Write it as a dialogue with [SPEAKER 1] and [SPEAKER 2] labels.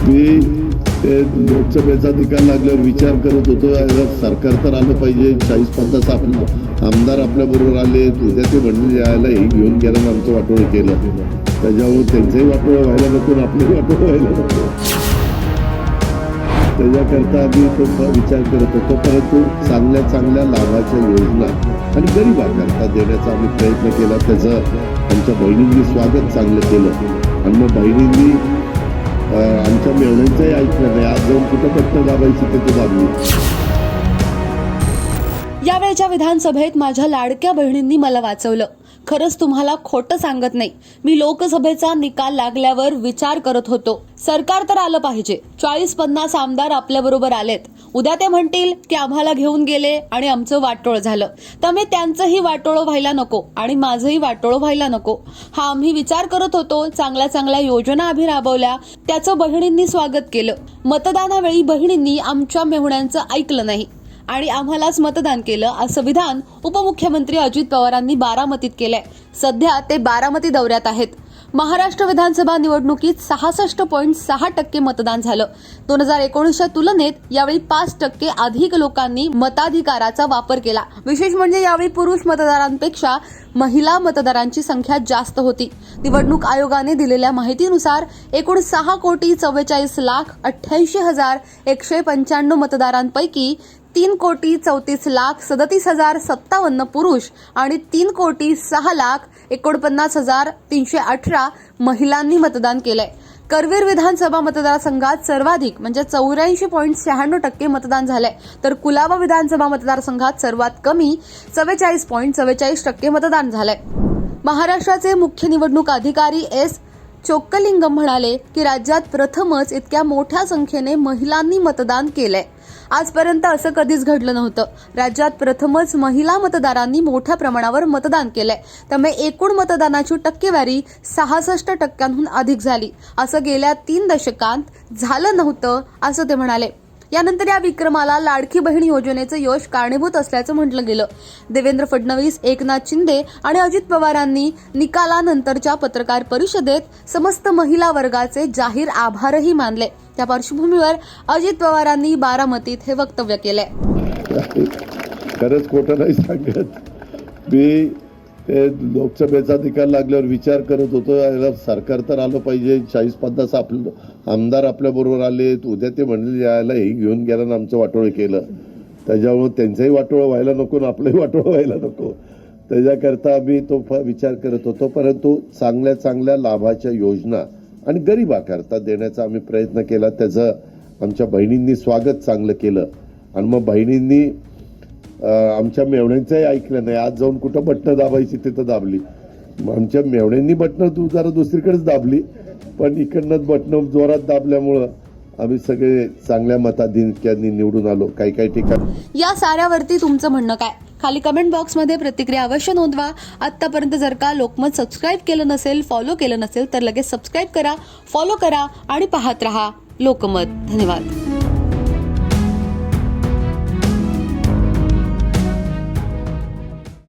[SPEAKER 1] मी ते लोकसभेचा निकाल लागल्यावर विचार करत होतो, सरकार तर आलं पाहिजे. 40-50 आमदार आपल्या बरोबर आले, उद्या ते म्हणले यायला हे घेऊन गेलं आणि आमचं वाटोळ केलं. त्याच्यामुळे त्यांचंही वाटोळ व्हायला नको, आपलंही वाटोळ व्हायला नको. त्याच्याकरता आम्ही तो विचार करत होतो, परंतु चांगल्या चांगल्या लाभाच्या योजना आणि गरिबाकरता देण्याचा आम्ही प्रयत्न केला. त्याचं आमच्या बहिणींनी स्वागत चांगलं केलं आणि मग बहिणींनी आमच्या मेवण्यांचंही ऐकलं नाही. आज जाऊन कुठं पट्ट दाबायची ते दाबली.
[SPEAKER 2] यावेळच्या विधानसभेत माझ्या लाडक्या बहिणींनी मला वाचवलं. खरंच तुम्हाला खोटं सांगत नाही, मी लोकसभेचा निकाल लागल्यावर विचार करत होतो, सरकार तर आलं पाहिजे. 40-50 आमदार आपल्या बरोबर आलेत, उद्या ते म्हणतील की आम्हाला घेऊन गेले आणि आमचं वाटोळ झालं, तर मी त्यांचंही वाटोळ व्हायला नको आणि माझंही वाटोळ व्हायला नको. हा आम्ही विचार करत होतो. चांगल्या चांगल्या योजना आम्ही राबवल्या, त्याचं बहिणींनी स्वागत केलं. मतदानावेळी बहिणींनी आमच्या मेहुण्यांचं ऐकलं नाही आणि आम्हालाच मतदान केलं, असं विधान उपमुख्यमंत्री अजित पवारांनी बारामतीत केलंय. सध्या ते बारामती दौऱ्यात आहेत. महाराष्ट्र विधानसभा निवडणुकीत 66.6% मतदान झालं. 2019च्या तुलनेत यावेळी 5% अधिक लोकांनी मताधिकाराचा वापर केला. विशेष म्हणजे यावेळी पुरुष मतदारांपेक्षा महिला मतदारांची संख्या जास्त होती. निवडणूक आयोगाने दिलेल्या माहितीनुसार एकूण 6,44,88,195 मतदारांपैकी 3,34,37,057 पुरुष आणि 3,06,49,318 महिलांनी मतदान केलंय. करवीर विधानसभा मतदारसंघात सर्वाधिक म्हणजे 84.96% मतदान झालंय, तर कुलाबा विधानसभा मतदारसंघात सर्वात कमी 44.44% मतदान झालंय. महाराष्ट्राचे मुख्य निवडणूक अधिकारी एस चोक्कलिंगम म्हणाले की राज्यात प्रथमच इतक्या मोठ्या संख्येने महिलांनी मतदान केलंय. आजपर्यंत असं कधीच घडलं नव्हतं. राज्यात प्रथमच महिला मतदारांनी मोठ्या प्रमाणावर मतदान केलंय. त्यामुळे एकूण मतदानाची टक्केवारी 66% अधिक झाली. असं गेल्या 3 दशकांत झालं नव्हतं, असं ते म्हणाले. यानंतर या विक्रमाला लाडकी बहीण योजनेचं यश कारणीभूत असल्याचं म्हटलं गेलं. देवेंद्र फडणवीस, एकनाथ शिंदे आणि अजित पवारांनी निकालानंतरच्या पत्रकार परिषदेत समस्त महिला वर्गाचे जाहीर आभारही मानले. त्या पार्श्वभूमीवर अजित पवारांनी बारामतीत हे वक्तव्य केलंय.
[SPEAKER 1] खरंच खोटं नाही सांगत. मी ते लोकसभेचा निकाल लागल्यावर विचार करत होतो, सरकार तर आलं पाहिजे. 40-50 आमदार आपल्या बरोबर आले, उद्या ते म्हणले यायला हे घेऊन गेलं आणि आमचं वाटोळ केलं. त्याच्यामुळे त्यांचंही वाटोळ व्हायला नको, आपलंही वाटोळ व्हायला नको. त्याच्याकरता आम्ही तो विचार करत होतो, परंतु चांगल्या चांगल्या लाभाच्या योजना आणि गरिबाकरता देण्याचा आम्ही प्रयत्न केला. त्याचं आमच्या बहिणींनी स्वागत चांगलं केलं आणि मग बहिणींनी आमच्या मेवण्यांचंही ऐकलं नाही. आज जाऊन कुठं बटणं दाबायची तिथं दाबली. आमच्या मेवण्यांनी बटणं जरा दुसरीकडेच दाबली, पण इकडनं बटणं जोरात दाबल्यामुळं आम्ही सगळे चांगल्या मताधिक्यांनी निवडून आलो. काही काही ठिकाणी
[SPEAKER 2] या साऱ्यावरती तुमचं म्हणणं काय? खाली कमेंट बॉक्समध्ये प्रतिक्रिया अवश्य नोंदवा. आतापर्यंत जर का लोकमत सबस्क्राईब केलं नसेल, फॉलो केलं नसेल तर लगेच सबस्क्राईब करा, फॉलो करा आणि पाहत रहा लोकमत. धन्यवाद.